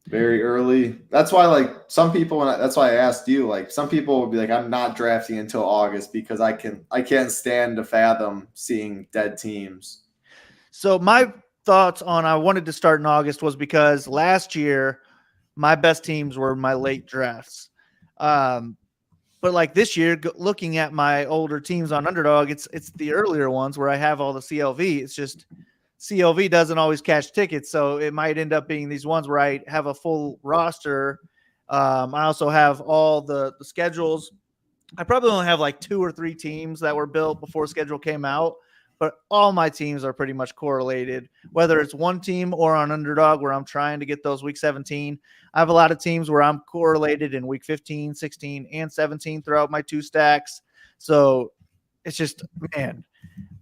very early. That's why some people, that's why I asked you, some people will be like, I'm not drafting until August because I can't stand to fathom seeing dead teams. So my thoughts on I wanted to start in August was because last year my best teams were my late drafts. But this year, looking at my older teams on Underdog, it's the earlier ones where I have all the CLV. It's just CLV doesn't always cash tickets, so it might end up being these ones where I have a full roster. I also have all the schedules. I probably only have 2 or 3 teams that were built before schedule came out, but all my teams are pretty much correlated, whether it's one team or on Underdog where I'm trying to get those week 17. I have a lot of teams where I'm correlated in week 15, 16, and 17 throughout my 2 stacks. So it's just, man,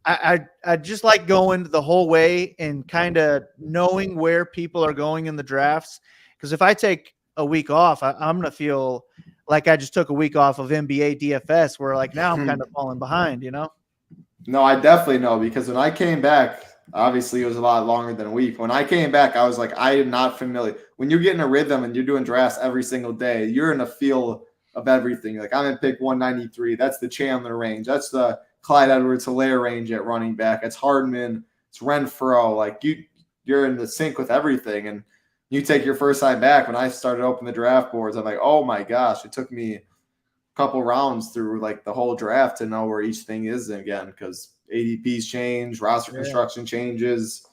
I just like going the whole way and kind of knowing where people are going in the drafts. Because if I take a week off, I'm going to feel like I just took a week off of NBA DFS where now I'm kind of falling behind, No, I definitely know, because when I came back, obviously it was a lot longer than a week. When I came back, I was like, I am not familiar. When you're getting a rhythm and you're doing drafts every single day, you're in a feel of everything. I'm in pick 193. That's the Chandler range. That's the Clyde Edwards-Helaire range at running back. It's Hardman. It's Renfro. You're in the sync with everything. And you take your first time back. When I started opening the draft boards, I'm like, oh my gosh, it took me couple rounds through the whole draft to know where each thing is again, because ADPs change, roster construction changes.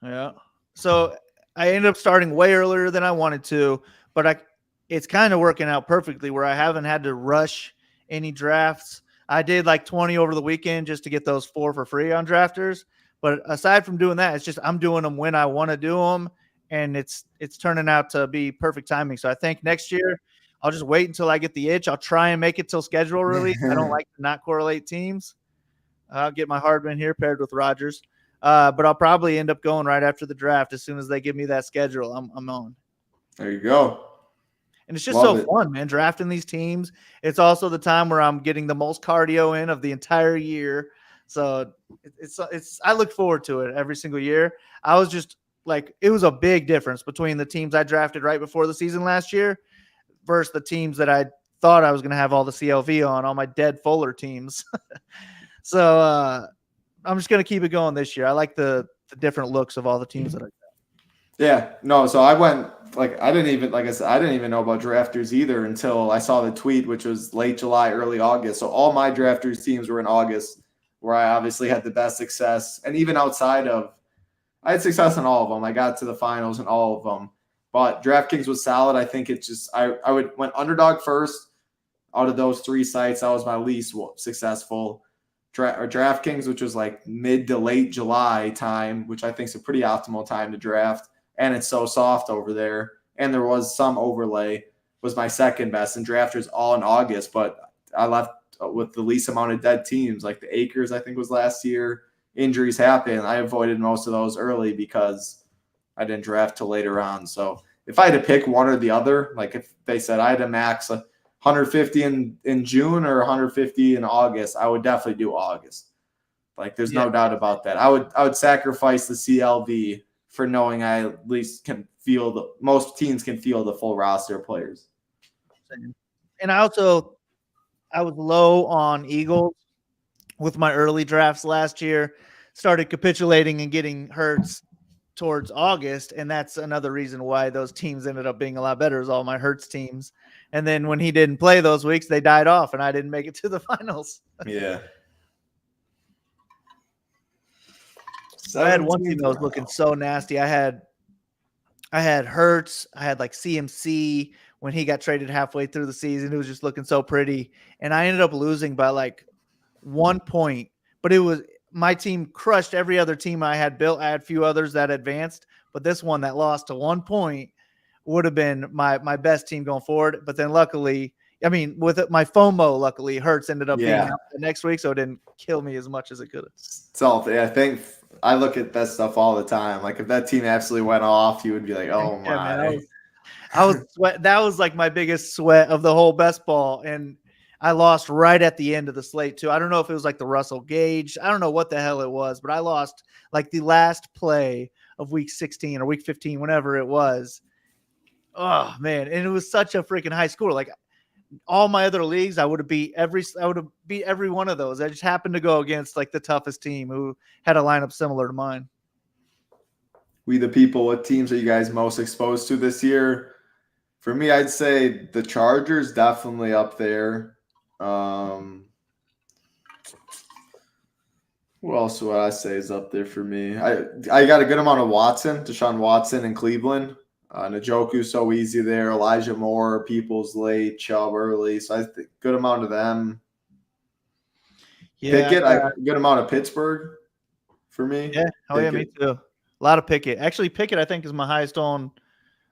Yeah. So I ended up starting way earlier than I wanted to, but it's kind of working out perfectly where I haven't had to rush any drafts. I did 20 over the weekend just to get those 4 for free on drafters. But aside from doing that, it's just I'm doing them when I want to do them, and it's turning out to be perfect timing. So I think next year I'll just wait until I get the itch. I'll try and make it till schedule release. I don't like to not correlate teams. I'll get my Hardman here paired with Rodgers. But I'll probably end up going right after the draft. As soon as they give me that schedule, I'm on. There you go. And it's just fun, man, drafting these teams. It's also the time where I'm getting the most cardio in of the entire year. So it's I look forward to it every single year. I was just it was a big difference between the teams I drafted right before the season last year versus the teams that I thought I was going to have all the CLV on, all my dead Fuller teams. So I'm just going to keep it going this year. I like the different looks of all the teams that I got. Yeah, no. So I went I didn't even like I said I didn't even know about drafters either until I saw the tweet, which was late July, early August. So all my drafters teams were in August, where I obviously had the best success, and even outside of, I had success in all of them. I got to the finals in all of them, but DraftKings was solid. I think it's just I went Underdog first out of those three sites. That was my least successful. DraftKings, which was like mid to late July time, which I think is a pretty optimal time to draft. And it's so soft over there. And there was some overlay, was my second best. And drafters all in August, but I left with the least amount of dead teams. Like the Acres, I think was last year. Injuries happen. I avoided most of those early because I didn't draft till later on. So if I had to pick one or the other, like if they said I had to max 150 in June or 150 in August, I would definitely do August. Like there's no doubt about that. I would sacrifice the CLV for knowing I at least can feel most teams can feel the full roster of players. And I was low on Eagles with my early drafts last year, started capitulating and getting Hurts towards August. And that's another reason why those teams ended up being a lot better, is all my Hurts teams. And then when he didn't play those weeks, they died off and I didn't make it to the finals. Yeah. I had one team that was looking so nasty. I had Hurts. I had like CMC when he got traded halfway through the season. It was just looking so pretty. And I ended up losing by like 1 point. But it was my team crushed every other team I had built. I had a few others that advanced. But this one that lost to 1 point would have been my best team going forward. But then luckily, I mean, with my FOMO, luckily, Hurts ended up being out the next week. So it didn't kill me as much as it could have. So I think I look at that stuff all the time. Like if that team absolutely went off, you would be like, "Oh my!" Man, I was sweat. That was like my biggest sweat of the whole best ball, and I lost right at the end of the slate too. I don't know if it was like the Russell Gage. I don't know what the hell it was, but I lost like the last play of week 16 or week 15, whenever it was. Oh man, and it was such a freaking high score. Like all my other leagues, I would have beat every one of those. I just happened to go against like the toughest team who had a lineup similar to mine. We the people, what teams are you guys most exposed to this year? For me, I'd say the Chargers definitely up there. Who else would I say is up there for me? I got a good amount of Deshaun Watson in Cleveland. Njoku so easy there. Elijah Moore, Peoples late, Chubb early. So I think good amount of them. Yeah, Pickett, good amount of Pittsburgh for me. Yeah, yeah, me too. A lot of Pickett. Actually, Pickett I think is my highest on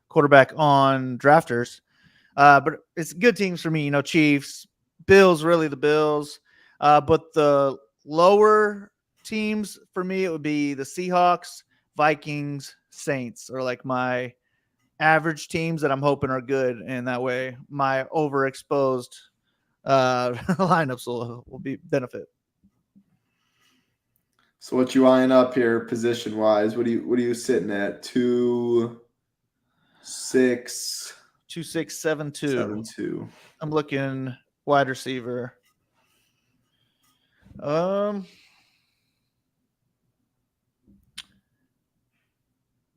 quarterback on drafters. But it's good teams for me. You know, Chiefs, Bills, really the Bills. But the lower teams for me, it would be the Seahawks, Vikings, Saints, or like my average teams that I'm hoping are good, and that way my overexposed lineups will be benefit. So what you eyeing up here position wise? What are you sitting at? 2, 6, 2, 6, 7, 2. 7, 2. I'm looking wide receiver.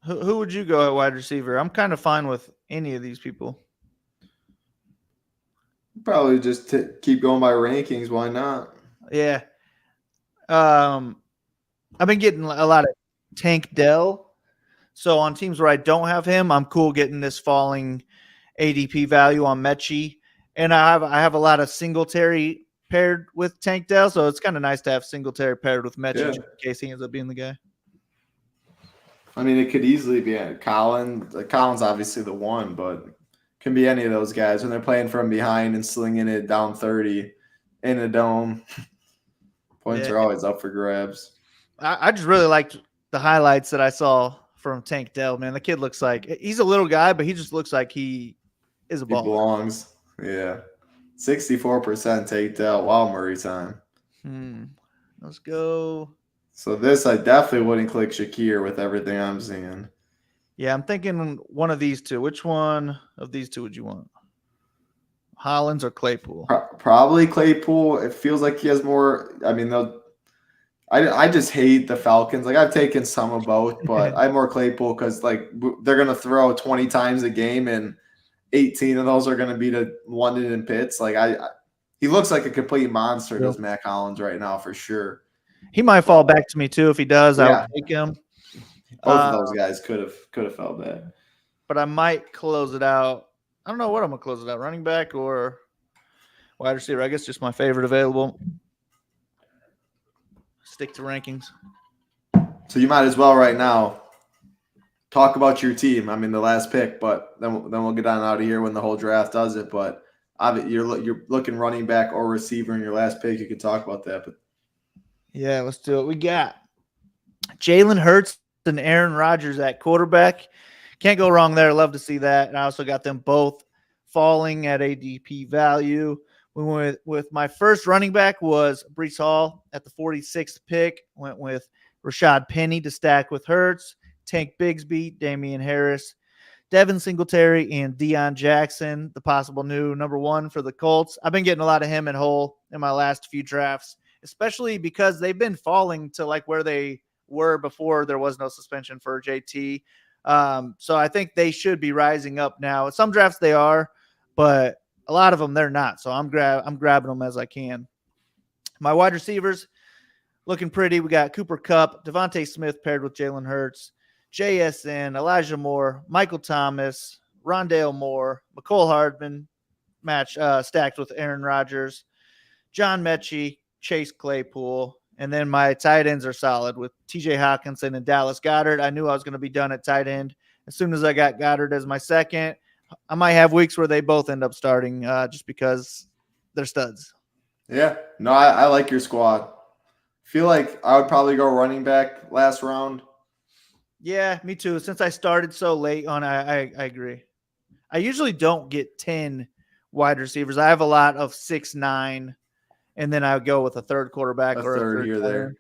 Who would you go at wide receiver? I'm kind of fine with any of these people. Probably just keep going by rankings. Why not? Yeah. I've been getting a lot of Tank Dell. So on teams where I don't have him, I'm cool getting this falling ADP value on Mechie. And I have a lot of Singletary paired with Tank Dell. So it's kind of nice to have Singletary paired with Mechie in case he ends up being the guy. I mean, it could easily be Collins. Collins obviously the one, but can be any of those guys when they're playing from behind and slinging it down 30 in a dome. Points are always up for grabs. I just really liked the highlights that I saw from Tank Dell, man. The kid looks like he's a little guy, but he just looks like he is a ball. He belongs. Yeah. 64% Tank Dell. Wow, Murray time. Let's go. So this, I definitely wouldn't click Shakir with everything I'm seeing. Yeah, I'm thinking one of these two. Which one of these two would you want? Hollins or Claypool? Probably Claypool. It feels like he has more. I mean, I just hate the Falcons. Like I've taken some of both, but I'm more Claypool because like they're gonna throw 20 times a game and 18 of those are gonna be to London and Pitts. Like he looks like a complete monster, does Mac Hollins right now for sure. He might fall back to me too. If he does, Yeah. I'll take him. Both of those guys could have fell back. But I might close it out. I don't know what I'm gonna close it out. Running back or wide receiver. I guess just my favorite available. Stick to rankings. So you might as well right now talk about your team. I mean, the last pick, but then we'll get on out of here when the whole draft does it. But you're looking running back or receiver in your last pick. You could talk about that. But yeah, let's do it. We got Jalen Hurts and Aaron Rodgers at quarterback. Can't go wrong there. Love to see that. And I also got them both falling at ADP value. We went with my first running back was Breece Hall at the 46th pick. Went with Rashad Penny to stack with Hurts, Tank Bigsby, Damian Harris, Devin Singletary, and Deion Jackson, the possible new number one for the Colts. I've been getting a lot of him and Hull in my last few drafts, especially because they've been falling to like where they were before there was no suspension for JT. So I think they should be rising up now. Some drafts they are, but a lot of them they're not. So I'm grabbing them as I can. My wide receivers looking pretty. We got Cooper Kupp, Devontae Smith paired with Jalen Hurts, JSN, Elijah Moore, Michael Thomas, Rondale Moore, McCole Hardman, stacked with Aaron Rodgers, John Mechie, Chase Claypool. And then my tight ends are solid with TJ Hawkinson and Dallas Goedert. I knew I was going to be done at tight end. As soon as I got Goddard as my second, I might have weeks where they both end up starting just because they're studs. Yeah. No, I like your squad. Feel like I would probably go running back last round. Yeah, me too. Since I started so late on, I agree. I usually don't get 10 wide receivers. I have a lot of 6, 9. And then I would go with a third quarterback or a third here player. there.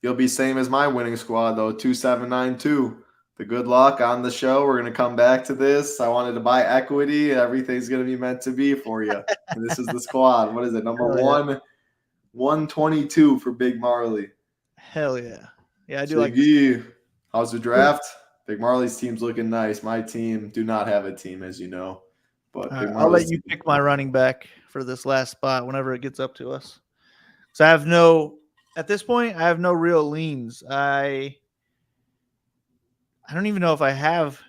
You'll be same as my winning squad though, 2792. The good luck on the show. We're gonna come back to this. I wanted to buy equity. Everything's gonna be meant to be for you. And this is the squad. What is it? Number one, 122 for Big Marley. Hell yeah. Yeah, I do Ziggy. How's the draft? Big Marley's team's looking nice. My team do not have a team, as you know. But I'll let you pick my running back for this last spot whenever it gets up to us. So at this point, I have no real leans. I don't even know if I have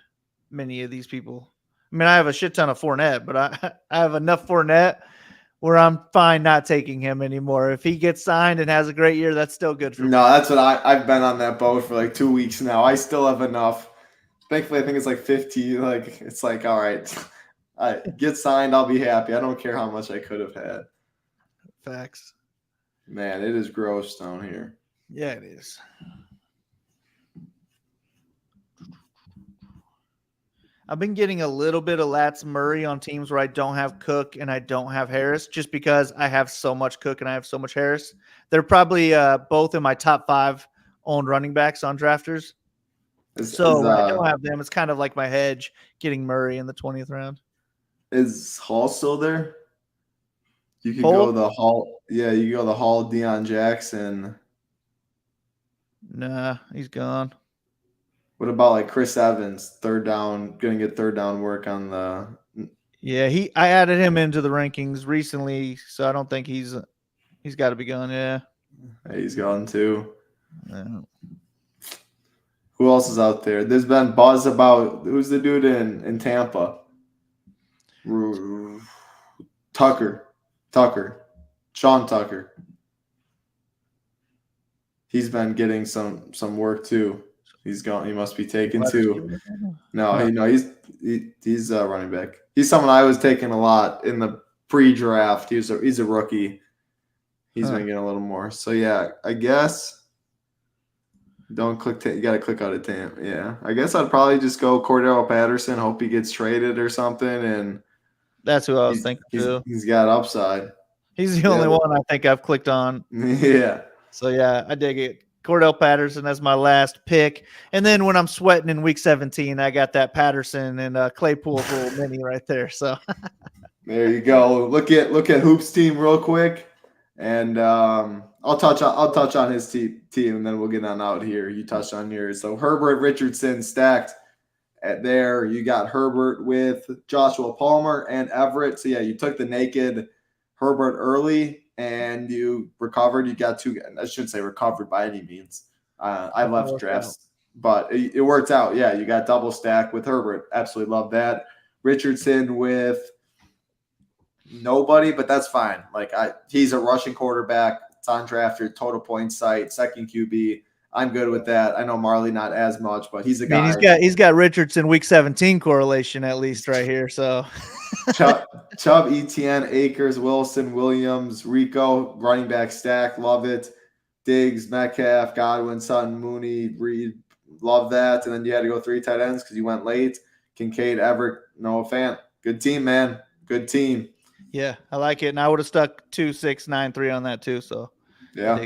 many of these people. I mean, I have a shit ton of Fournette, but I have enough Fournette where I'm fine not taking him anymore. If he gets signed and has a great year, that's still good for me. No, that's what I've been on that boat for like 2 weeks now. I still have enough. Thankfully, I think it's like 50. Like it's like, all right, I get signed, I'll be happy. I don't care how much I could have had. Facts. Man, it is gross down here. Yeah, it is. I've been getting a little bit of Lats Murray on teams where I don't have Cook and I don't have Harris, just because I have so much Cook and I have so much Harris. They're probably both in my top 5 owned running backs on drafters. When I don't have them, it's kind of like my hedge getting Murray in the 20th round. Is Hall still there? You could Hall? go the Hall. Yeah, you go the Hall, Deion Jackson. Nah, he's gone. What about like Chris Evans, third down, gonna get third down work on the. Yeah, I added him into the rankings recently, so I don't think he's got to be gone. Yeah, He's gone too. Yeah. Who else is out there? There's been buzz about who's the dude in Tampa. Tucker, Sean Tucker. He's been getting some work too. He's gone. He must be taken too. He's a running back. He's someone I was taking a lot in the pre-draft. He's a rookie. He's been getting a little more. So yeah, I guess don't click. You got to click out of Tam. Yeah, I guess I'd probably just go Cordell Patterson. Hope he gets traded or something. And that's who I was thinking too. He's got upside. He's the only one I think I've clicked on. Yeah. So yeah, I dig it. Cordell Patterson as my last pick. And then when I'm sweating in week 17, I got that Patterson and Claypool's little mini right there. So there you go. Look at Hoop's team real quick. And I'll touch on his team, and then we'll get on out here. You touched on yours. So Herbert, Richardson stacked at there. You got Herbert with Joshua Palmer and Everett. So yeah, you took the naked Herbert early and you recovered. You got two. I shouldn't say recovered by any means. I left drafts, but it worked out. Yeah, you got double stack with Herbert. Absolutely love that. Richardson with nobody, but that's fine. Like he's a rushing quarterback. It's on drafter, total point site, second QB. I'm good with that. I know Marley not as much, but he's a guy. He's got Richardson week 17 correlation at least right here. So Chubb, Etienne, Akers, Wilson, Williams, Rico, running back stack, love it. Diggs, Metcalf, Godwin, Sutton, Mooney, Reed, love that. And then you had to go 3 tight ends because you went late. Kincaid, Everett, Noah Fant. Good team, man. Good team. Yeah, I like it. And I would have stuck 2, 6, 9, 3 on that too. So yeah.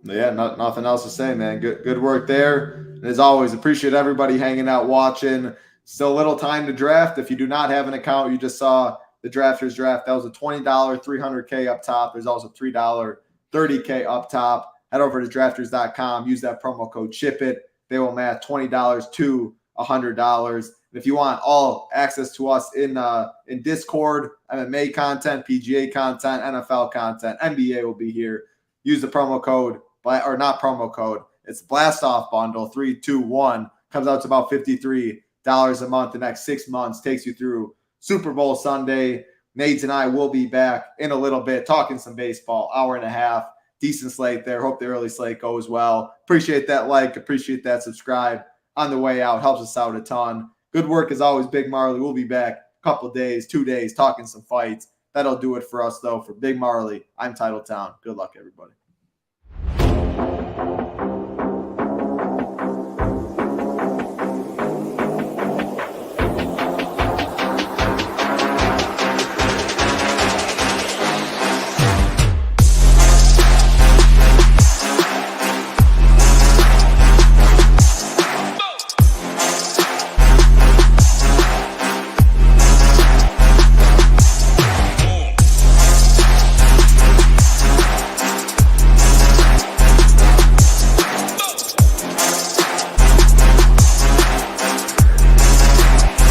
Yeah, nothing else to say, man. Good work there. And as always, appreciate everybody hanging out, watching. Still a little time to draft. If you do not have an account, you just saw the Drafters Draft. That was a $20 $300K up top. There's also $3 $30K up top. Head over to drafters.com. Use that promo code SHIPIT. They will match $20 to $100. And if you want all access to us in Discord, MMA content, PGA content, NFL content, NBA will be here. Use the promo code, or not promo code. It's Blast Off Bundle 321. Comes out to about $53 a month. The next 6 months takes you through Super Bowl Sunday. Nades and I will be back in a little bit talking some baseball. Hour and a half. Decent slate there. Hope the early slate goes well. Appreciate that like. Appreciate that subscribe on the way out. Helps us out a ton. Good work as always, Big Marley. We'll be back a couple days, 2 days, talking some fights. That'll do it for us, though. For Big Marley, I'm Titletown. Good luck, everybody.